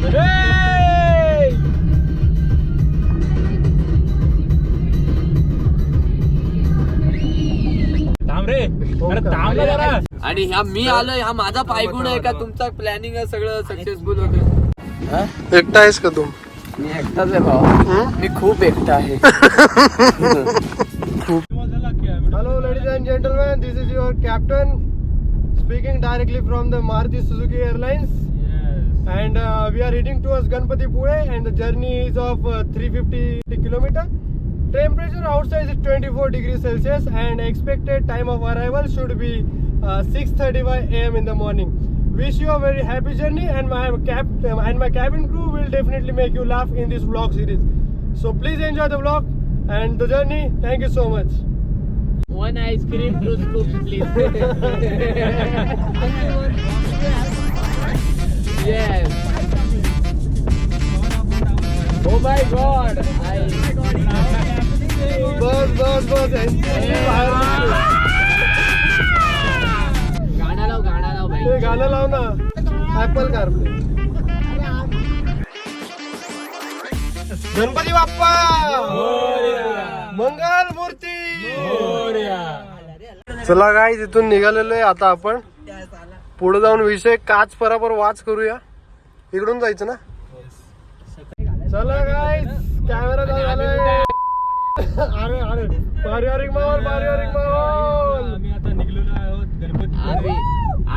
थांब रे, अरे थांब ना जरा. आणि ह्या मी आलोय, हा माझा पायगुण आहे का तुमचा प्लॅनिंग आहे सगळं सक्सेसफुल होतं? एकटा आहेस का तू? मी एकटाच आहे भाऊ, मी खूप एकटा आहे. Hello ladies and gentlemen, this is your captain speaking directly from the Maruti Suzuki Airlines. Yes. And we are heading towards Ganpatipure and the journey is of 350 km. Temperature outside is 24 degrees Celsius and expected time of arrival should be 6:35 AM in the morning. Wish you a very happy journey and my cabin crew will definitely make you laugh in this vlog series. So please enjoy the vlog and the journey. Thank you so much. One ice cream, 2 scoops, please. Yes. Oh my God. बस बस बस गाणं लाव भाई. ते गाणं लाव ना, apple CarPlay. Ganpati Bappa मंगल मूर्ती. चला काय तिथून निघालेलो आहे आता आपण पुढे जाऊन विषय काच परापर वाच करूया. इकडून जायचं ना. चला काय कॅमेरा झालाय. अरे अरे पारिवारिक माहोल आम्ही आता निघलेलो आहोत गणपती.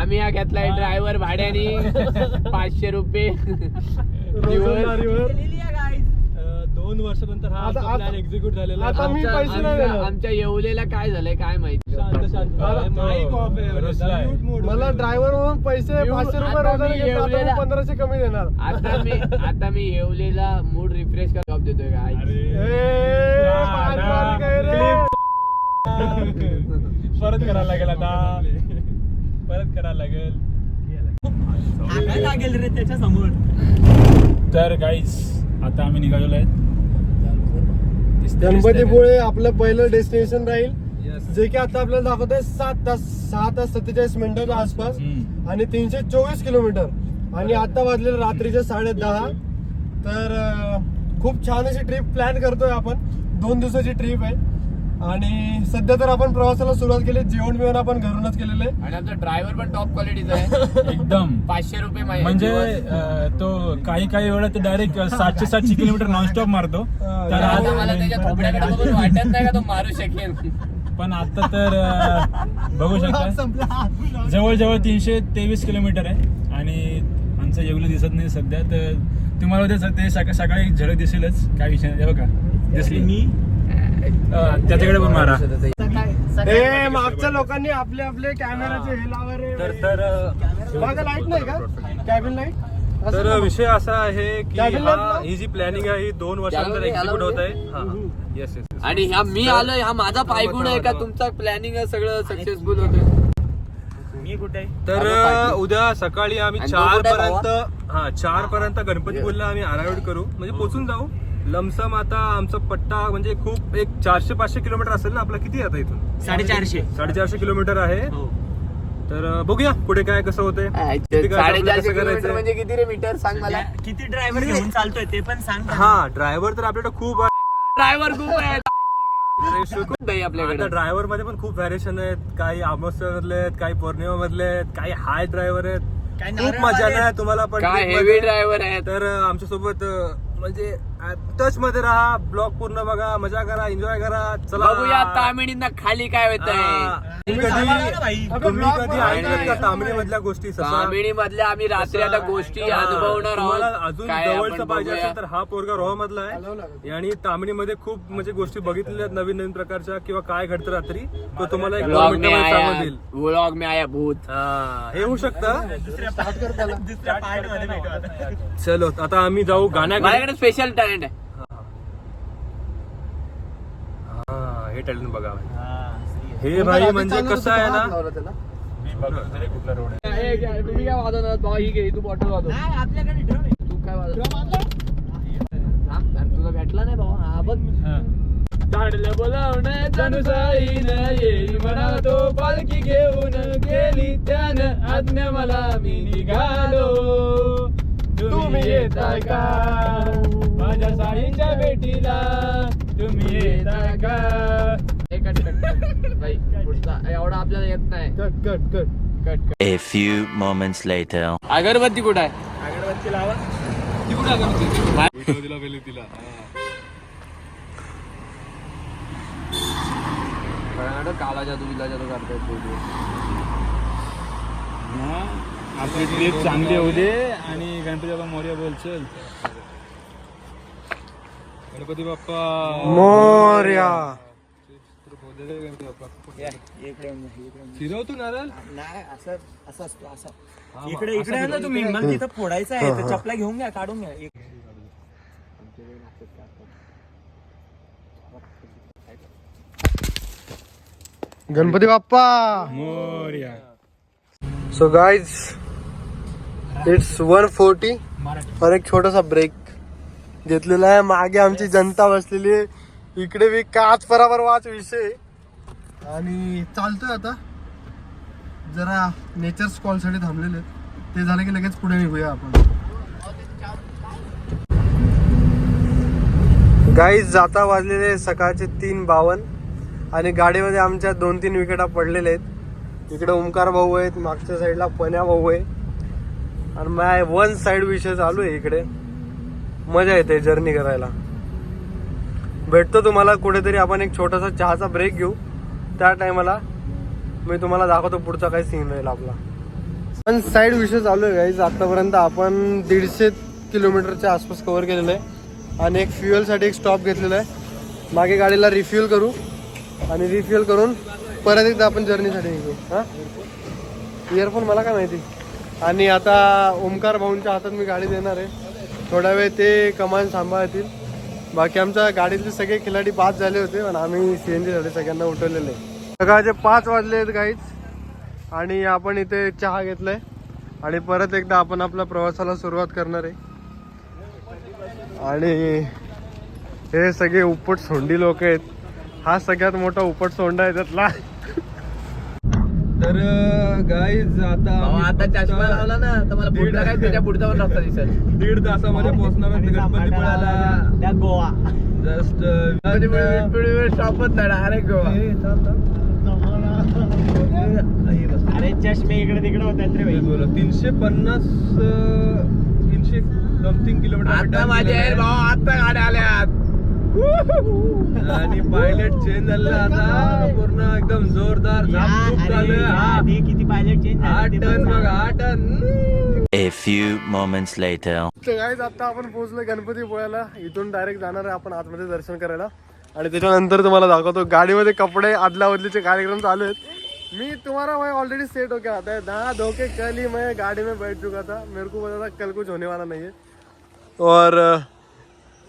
आम्ही हा घेतलाय ड्रायव्हर भाड्याने 500 रुपये. 2 वर्षानंतर हा आता- प्लॅन एक्झिक्यूट झालेला. आता मी पैसे नाही देणार. आमच्या येवलेला काय झालंय काय माहिती. शांत माईक ऑफ आहे. म्यूट मोड. मला ड्रायव्हर म्हणून पैसे 500 रुपये आता रोजाने मी घेतले, आता मी एवढ्याला- 1500 कमी देणार. आता मी येवलेला मूड रिफ्रेश कर जॉब देतोय काय. बारीक आहे रे. परत करायला लागेल आता. परत करायला लागेल रे त्याच्या समोर. तर गाईज आता आम्ही निघालेलो आहे. गणपतीपुळे आपलं पहिलं डेस्टिनेशन राहील, जे की आता आपल्याला दाखवतंय 6 तास 47 मिनिटाच्या आसपास आणि 324 किलोमीटर. आणि आता वाजलेलं रात्रीचे 10:30. तर खूप छान अशी ट्रिप प्लॅन करतोय आपण. 2 दिवसाची ट्रिप आहे आणि सध्या तर आपण प्रवासाला सुरुवात केली. जेवण बिवण आपण घरूनच केलेलं आहे आणि आमचा ड्रायव्हर पण टॉप क्वालिटीचा आहे. एकदम 500 रुपये म्हणजे तो काही वेळा ते डायरेक्ट 700 किलोमीटर नॉनस्टॉप मारतो. तर आज मला त्याच्या थोबड्याकडे बघून वाटत नाही का तो मारू शकेल. पण आता तर बघू शकता जवळजवळ 323 किलोमीटर आहे आणि आमचं एवढं दिसत नाही सध्या. तर तुम्हाला ते सकाळी झलक दिसेलच. काय विषय नाही बघा दिसली मी त्याच्याकडे पण मारा. ए मागच्या लोकांनी आपले आपले कॅमेराचे हे लावा रे. तर माझा लाईट नाही का कॅबिन लाईट. तर विषय असा आहे की Cabin light ना? ही जी प्लॅनिंग आहे ही 2 वर्षानंतर एक्झिक्यूट होत आहे. Yes yes. आणि ह्या मी आलोय, हा माझा पायगुण आहे का तुमचा प्लॅनिंग आहे सगळं सक्सेसफुल होतं? तर उद्या सकाळी आम्ही आणि 4 कुठे पर्यंत 4 पर्यंत गणपतीपुळेला आम्ही अराइव्ह करू, म्हणजे पोहोचून जाऊ. लमसम आता आमचा पट्टा म्हणजे खूप एक 400-500 किलोमीटर असेल ना आपला. किती आता इथून 450 किलोमीटर आहे. तर बघूया पुढे काय कसं होतंय. 450 किलोमीटर म्हणजे किती रे मीटर सांग मला. किती ड्रायव्हर घेऊन चालतोय ते पण सांग. हा ड्रायव्हर तर आपल्याकडे खूप आहे. ड्रायव्हर खूप आहे खूप नाही आपल्याकडे. आता ड्रायव्हर मध्ये पण खूप व्हॅरिएशन आहेत. काही अमावस्या मधले आहेत, काही पौर्णिमा मधले आहेत, काही हाय ड्रायव्हर आहेत. खूप मजा नाही तुम्हाला पण काय trip हेवी मध्ये. ड्रायव्हर आहे. तर आमच्या सोबत म्हणजे टच मध्ये राहा, ब्लॉग पूर्ण बघा, मजा करा, एन्जॉय करा. चला बघूया तामिळींना खाली काय होत आहे. तुम्ही कधी ऐकलं का तामिळी मधल्या गोष्टी? तामिळी मधल्या आम्ही रात्री आता गोष्टी अनुभवणार तुम्हाला आहोत. अजून काय जवळचं आपण पाहिजे बघूया. असेल तर हा पोरगा रोहा मधला आहे आणि तामिळीमध्ये खूप म्हणजे गोष्टी बघितलेल्या आहेत नवीन प्रकारच्या किंवा काय घडतं रात्री. तो तुम्हाला एक 2 व्लॉग में मिनिटामध्ये आया, सांगून देईल. व्लॉग में आया भूत. हे होऊ शकतं. दुसऱ्या पार्ट मध्ये भेटू आता. चलो आता आम्ही जाऊ गाण्याकडे. माझ्याकडे स्पेशल टॅलेंट आहे. हे टॅलेंट बघा. हे भाई म्हणजे कसं आहे ना, तुम्ही काय वाजवणार भाऊ? ही घे तू बॉटल वाजव. नाही, आपल्याकडे ड्रम आहे. तू काय वाजव? तुला भेटला नाही भाऊ. हा बघ झाडलं बोलावण्याच्या नुसारीनं येईल म्हणा तो पालखी घेऊन गेली त्यानं आज्ञा मला मी निघालो. तुम्ही येताय का? माझ्या साईच्या भेटीला तुम्ही येताय का? कट भाई पुढचा एवढा आपल्याला येत नाही. Cut cut cut cut A few moments later. अगरबत्ती कुठं आहे? अगरबत्ती लावा. ती कुठे अगरबत्ती? दिला पहिले तिला. काला जादू बिला जादू करतायत. आपली ट्रिप चांगली होऊ दे आणि गणपती बाप्पा मोरया बोल चल. गणपती बाप्पा मोरया. फिरवतो नारळ. नाही असं असं असतो असं. इकडे इकडे आहे ना तुम्ही, मला तिथं फोडायचं आहे तर चपला घेऊन घ्या, काढून घ्या. Ganpati Bappa Morya. So guys it's 1:40 और एक छोटासा ब्रेक घेतलेला आहे. मागे आमची जनता बसलेली आहे, इकडे बी काच बराबर वाच विषय. आणि चालतोय आता जरा नेचर स्कॉल साठी थांबलेले आहेत. ते झालं की लगेच पुढे निघूया आपण. गाईज आता वाजलेले सकाळचे 3:52 आणि गाडीमध्ये आमच्या 2-3 विकेटा पडलेले आहेत. इकडे ओमकार भाऊ आहेत, मागच्या साईडला पण्या भाऊ आहे आणि माय वन साइड विषय चालू आहे. इकडे मजा येते जर्नी करायला. भेटतो तुम्हाला कुठेतरी, आपण एक छोटासा चहाचा ब्रेक घेऊ. त्या टायमाला मी तुम्हाला दाखवतो पुढचा काय सीन राहील आपला. वन साइड विषय चालू आहे गाईज. आतापर्यंत आपण 150 किलोमीटरच्या आसपास कव्हर केलेलं आहे आणि एक फ्युएलसाठी एक स्टॉप घेतलेला आहे. मागे गाडीला रिफ्युएल करू आणि रिफ्युएल करून परत एकदा आपण जर्नीसाठी निघू. हां इयरफोन मला काय माहिती. आणि आता ओमकार भाऊंच्या हातात मी गाडी देणार आहे. थोडा वेळ ते कमान सांभाळतील. बाकी आमच्या गाडीतले सगळे खिलाडी 5 झाले होते पण आम्ही सीएनजीसाठी सगळ्यांना उठवलेले. सकाळचे 5 वाजले आहेत गाईज आणि आपण इथे चहा घेतलाय आणि परत एकदा आपण आपल्या प्रवासाला सुरुवात करणार आहे. आणि हे सगळे उपट सोंडी लोक आहेत. हा सगळ्यात मोठा उपट सोंडा आहे त्यातला. तर गाईज आता चष्मा लावला ना तर मला पुढचा काय त्याच्या पुढचा पण रस्ता दिसेल. 1.5 तासामध्ये पोहोचणार आहोत गणपतीपुळ्याला. त्या गोवा जस्ट स्टॉपच नाही डायरेक्ट गोवा. अरे चष्मे इकडे तिकडे होतात रे भाई. 350 300 समथिंग किलोमीटर आता माझे भाऊ आता गाड्या आल्यात आणि पायलट चेंज झाला आता पूर्ण एकदम जोरदार झापझूप चालू आहे. हा किती पायलट चेंज 8 टन बघा 8 टन. A few moments later. Guys आता आपण पोहोचलो गणपतीपुळ्याला. इथून डायरेक्ट जाणार आहे आपण आतमध्ये दर्शन करायला आणि त्याच्यानंतर तुम्हाला दाखवतो. गाडीमध्ये कपडे आदला बदलीचे कार्यक्रम चालू आहेत. मी तुम्हारा मैं ऑलरेडी सेट होके आता है. नहा धो के कल ही मैं गाड़ी में बैठ चुका था. मेरे को पता था कल कुछ होने वाला नहीं है. और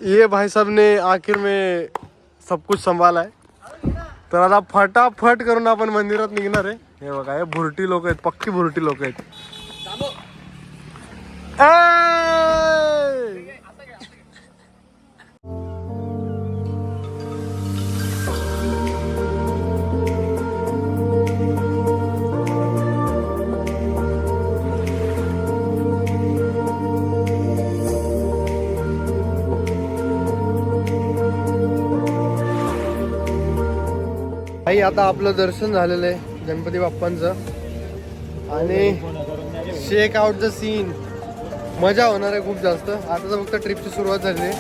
ये भाई साहब ने आखिर में सब कुछ संभाला है. तर आता फटाफट करून आपण मंदिरात निघणार आहे. हे बघा हे भुरटी लोक आहेत, पक्की भुरटी लोक आहेत. आई आता आपलं दर्शन झालेलं आहे गणपती बाप्पांचं आणि शेक आउट द सीन. मजा होणार आहे खूप जास्त. आता तर फक्त ट्रिपची सुरुवात झाली आहे.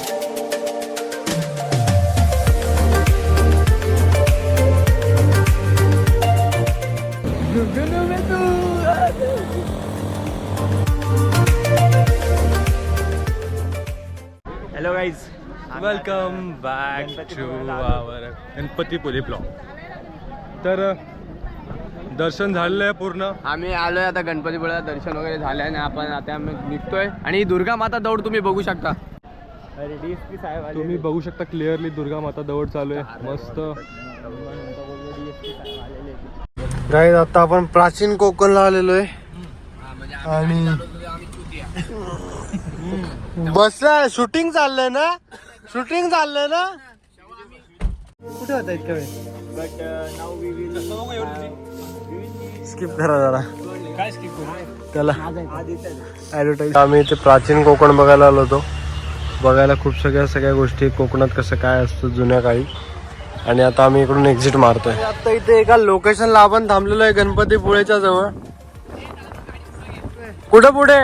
Hello guys, welcome back to our Ganpatipule blog. तर दर्शन झालेलं आहे पूर्ण. आम्ही आलोय आता गणपतीपुळ्याला. दर्शन वगैरे झालं आणि आपण आता आम्ही निघतोय. आणि दुर्गा माता दौड तुम्ही बघू शकता. तुम्ही बघू शकता क्लिअरली दुर्गा माता दौड चालू आहे मस्त. गाईज आता आपण प्राचीन कोकणला आलेलो आहे आणि बसला. शूटिंग चाललंय ना, शूटिंग चाललंय ना. कुठे होता इतका वेळ? स्किप करा जरा. काय skip करू? त्याला ऍडव्हर्टाईज. आम्ही इथे प्राचीन कोकण बघायला आलो होतो. बघायला खूप सगळ्या गोष्टी कोकणात कसं काय असतं जुन्या काळी. आणि आता आम्ही इकडून एक्झिट मारतोय. आता इथे एका लोकेशनला आपण थांबलेलो आहे गणपतीपुळेच्या जवळ. कुठं पुढे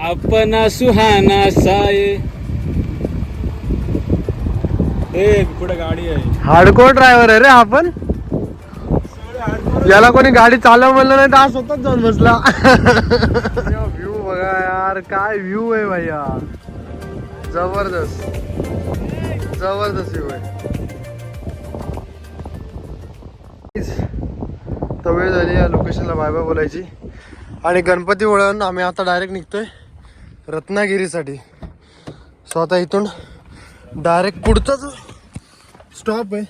आपण सुहाना साये. ए पुढे गाडी आहे. हार्डकोर ड्रायव्हर आहे रे आपण. याला कोणी गाडी चालव म्हणलं नाही तर आज स्वतःच जाऊन बसला. व्ह्यू बघा यार, काय व्ह्यू आहे भैया. जबरदस्त जबरदस्त व्ह्यू आहे. तर वेळ झाली या लोकेशनला बाय बाय बोलायची. आणि गणपती वळण आम्ही आता डायरेक्ट निघतोय रत्नागिरीसाठी. सो आता इथून डायरेक्ट पुढचा जो स्टॉप आहे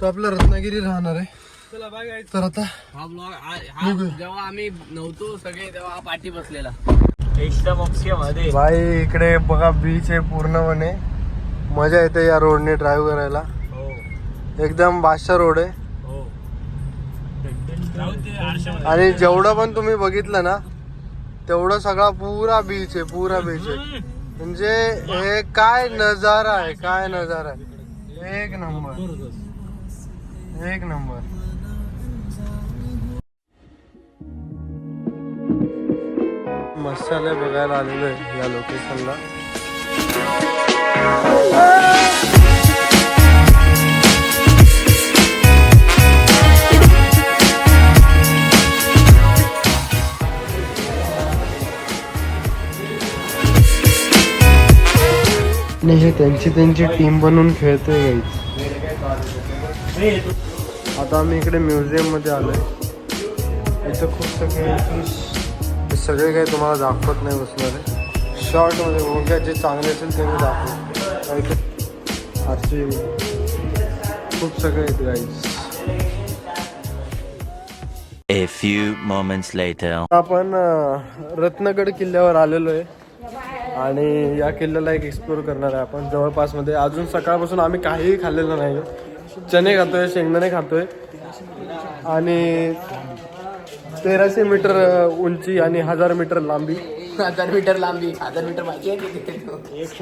तो आपला रत्नागिरी राहणार आहे. तर आता हा ब्लॉग जेव्हा आम्ही नव्हतो सगळे तेव्हा हा पाठी बसलेला. एकदम मध्ये भाई इकडे बघा बीच आहे पूर्णपणे. मजा येते या रोडने ड्राईव्ह करायला. एकदम बादशाह रोड आहे. आणि जेवढं पण तुम्ही बघितलं ना तेवढं सगळा पुरा बीच आहे. पुरा बीच आहे म्हणजे हे काय नजारा आहे, काय नजारा आहे. एक नंबर एक नंबर. मसाले बघायला आलेलो आहे या लोकेशनला. हे त्यांची टीम बनवून खेळतोय गाईज. आता आम्ही इकडे म्युझियम मध्ये आलोय. इथं खूप सगळे काही तुम्हाला दाखवत नाही बसणार आहे. शॉर्ट मध्ये बघूया, जे चांगले असेल ते मी दाखवतो. असे खूप सगळे आहेत guys. A few moments later. आपण रत्नगड किल्ल्यावर आलेलो आहे आणि या किल्ल्याला एक एक्सप्लोर करणार आहे आपण जवळपास मध्ये. अजून सकाळपासून आम्ही काहीही खाल्लेलं नाही. चणे खातोय, शेंगदाणे खातोय. आणि 1300 मीटर उंची आणि 1000 मीटर लांबी. 1000 मीटर लांबी, 1000 मीटर माहिती आहे.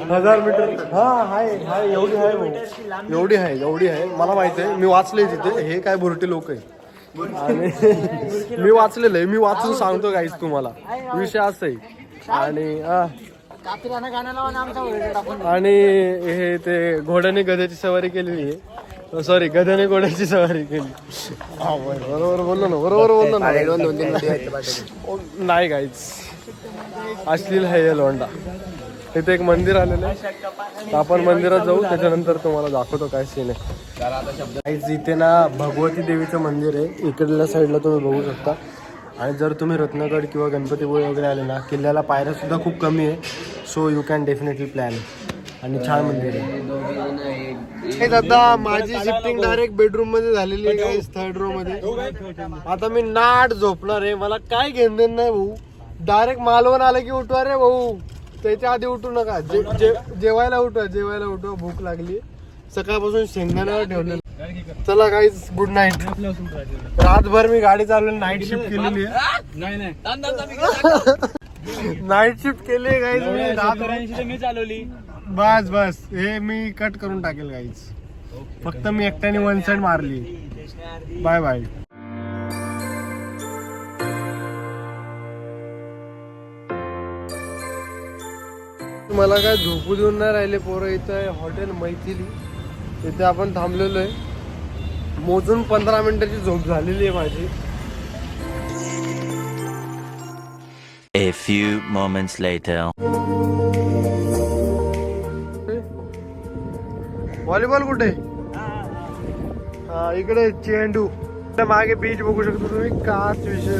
1000 मीटर हा हाय हाय एवढी आहे भाऊ. एवढी आहे मला माहिती आहे. मी वाचले तिथे. हे काय भुरटी लोक आहे. आणि मी वाचलेलं आहे. मी वाचून सांगतो गाईज तुम्हाला. विषय असं आहे. आणि हे ते घोड्याने गध्याची सवारी केलेली आहे. सॉरी, गध्याने घोड्याची सवारी केली. हा बरोबर बोललो ना, बरोबर बोललो ना. नाही गाईज, अश्लील आहे हे लोंडा. इथे एक मंदिर आलेलं आहे. तर आपण मंदिरात जाऊ, त्याच्यानंतर तुम्हाला दाखवतो काय सीन आहे. इथे ना भगवती देवीचं मंदिर आहे. इकडल्या साईडला तुम्ही बघू शकता. आणि जर तुम्ही रत्नगड किंवा गणपतीपुळे वगैरे आले ना, किल्ल्याला पायऱ्या सुद्धा खूप कमी आहे. So you can definitely plan. आणि छान मंदिर आहे. दादा माझी शिफ्टिंग डायरेक्ट बेडरूम मध्ये झालेली आहे, 3rd रो मध्ये. आता मी नाट झोपणार आहे. मला काय घेणं देणं नाही भाऊ. डायरेक्ट मालवण आलं की उठवा रे भाऊ. त्याच्या आधी उठू नका. जेवायला उठवा. भूक लागली. सकाळपासून शेंगदाण्यावर ठेवलेलं. चला गाईज, गुड नाईट. रातभर मी गाडी चालवली. नाईट शिफ्ट केलेली आहे. नाईट शिफ्ट केली आहे गाईज. मी चालवली. बस हे मी कट करून टाकेल गाईज. फक्त मी एकट्याने 1 साइड मारली. Bye bye. मला काय झोपू देऊन नाही राहिले पोरं. इथं आहे हॉटेल मैथिली. इथे आपण थांबलेलो आहे. मोजून 15 मिनिटाची झोप झालेली आहे माझी. A few moments later. Volleyball कुठे? हा इकडे चेंडू. मागे बीच बघू शकतो तुम्ही. काच विषय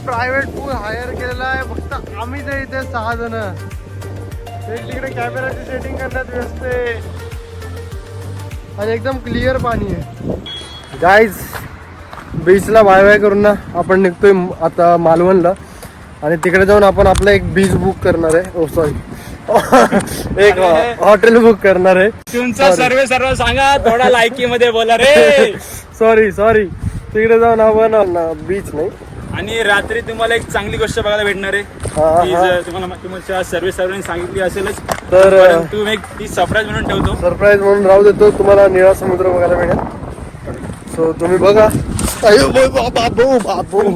प्रायव्हेट पूल हायर केलेला आहे. फक्त आम्हीच आहे इथे 6 जण. एक तिकडे कॅमेराची सेटिंग करण्यात व्यस्त आहे. आणि एकदम क्लिअर पाणी आहे. गाईज, बीचला बाय बाय करून ना आपण निघतोय आता मालवणला. आणि तिकडे जाऊन आपण आपला एक बीच बुक करणार आहे. सॉरी, एक हॉटेल बुक करणार आहे. तुमचा सर्व सांगा, थोडा लायकी मध्ये बोला रे. सॉरी तिकडे जाऊन आपण बीच नाही. आणि रात्री तुम्हाला एक चांगली गोष्ट बघायला भेटणार आहे. हा. ती जर तुम्हाला तुमच्या सर्वांनी सांगितली असेलच, तर तुम्ही एक ती सरप्राईज म्हणून ठेवतो. सरप्राईज म्हणून राहू देतो. तुम्हाला निळा समुद्र बघायला मिळेल. सो तुम्ही बघा. अयो बाबू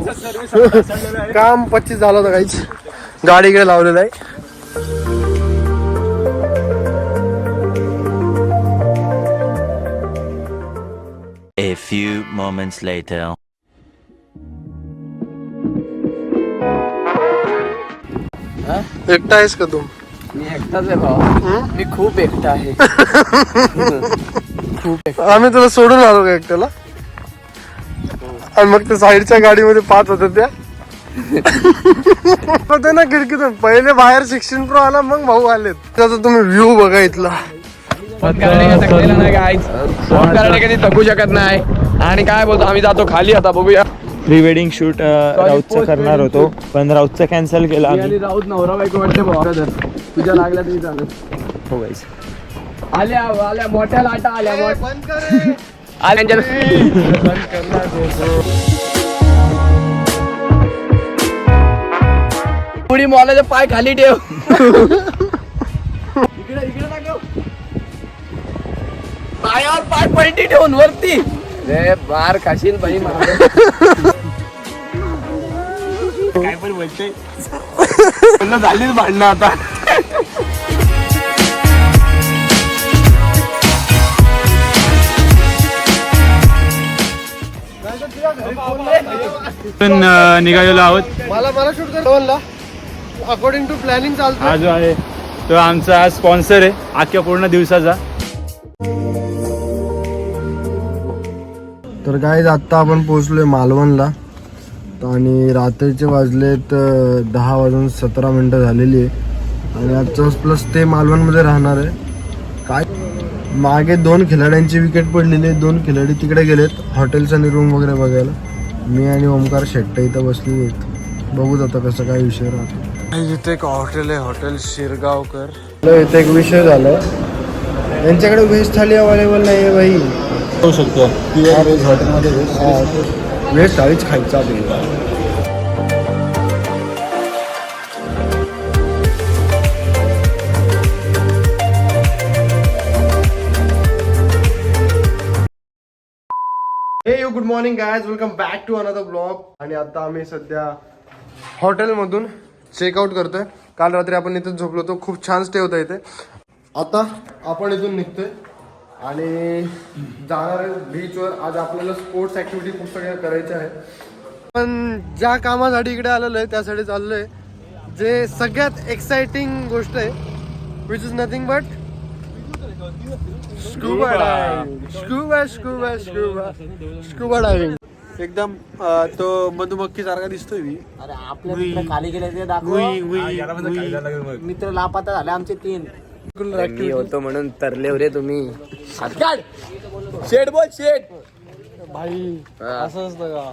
काम 25 झालं होतं काहीच. गाडी इकडे लावलेलं आहे. A few moments later. एकटा आहेस का तू? मी एकटाच आहे भाऊ. मी खूप एकटा आहे. आम्ही तुला सोडून आलो का एकट्याला? आणि मग त्या साईडच्या गाडीमध्ये 5 होत्या त्या होते ना खिडकीतून. पहिले बाहेर 16 Pro आला, मग भाऊ आलेत. त्याचा तुम्ही व्ह्यू बघा इथला. कधी थकू शकत नाही. आणि काय बोलतो, आम्ही जातो खाली. आता बघूया. प्री वेडिंग शूट राऊतचं करणार होतो, पण राऊतचं कॅन्सल केलं आम्ही. राऊत नवरा बायको वाटते भाऊ. तुझ्या लागल्या तरी चालेल. हो गाईस. आल्या मोठ्या लाटा आल्या. पुढी मॉलाचे पाय खाली ठेव. इकडे टाकव. पायावर पाय पलटी ठेवून वरती. रे बार खाशील बाई मला. काय पण बोलते. झालीच भांडणं आता. आपण निघालेलो आहोत. मला शूट कर. अकॉर्डिंग टू प्लॅनिंग चालतो. हा जो आहे तो आमचा स्पॉन्सर आहे अख्ख्या पूर्ण दिवसाचा. तर गाईज आत्ता आपण पोहोचलोय मालवणला. आणि रात्रीचे वाजलेत 10:17 झालेली आहे. आणि आजचा प्लस ते मालवणमध्ये राहणार आहे. काय मागे 2 खिलाड्यांची विकेट पडलेली आहे. 2 खिलाडी तिकडे गेलेत हॉटेल्स आणि रूम वगैरे बघायला. मी आणि ओमकार शेट्टे इथं बसलेले आहेत. बघूच आता कसं काय विषय राहतो. इथे एक हॉटेल आहे, हॉटेल शिरगावकर. इथे एक विषय झालाय. यांच्याकडे व्हेज थाली अवेलेबल नाही आहे भाई. होऊ शकतो हॉटेलमध्ये व्हेज थाळीच खायचा. Hey good morning guys, welcome back to another blog. आणि आता आम्ही सध्या हॉटेलमधून चेकआउट करतोय. काल रात्री आपण इथेच झोपलो होतो. खूप छान स्टे होता इथे. आता आपण इथून निघतोय आणि जाणार आहे बीचवर. आज आपल्याला स्पोर्ट्स ऍक्टिव्हिटी खूप सगळ्या करायच्या आहेत. पण ज्या कामासाठी इकडे आलेलो आहे त्यासाठी चाललो आहे जे सगळ्यात एक्साइटिंग गोष्ट आहे, which is nothing but scuba diving. एकदम तो मधुमक्खी सारखा दिसतोय मी. अरे आपल्या खाली गेले ते दाखव. मित्र लापाता झाले आमचे 3. मी होतो म्हणून तरले रे तुम्ही. शेट बोल शेट. भाई असं असतं का?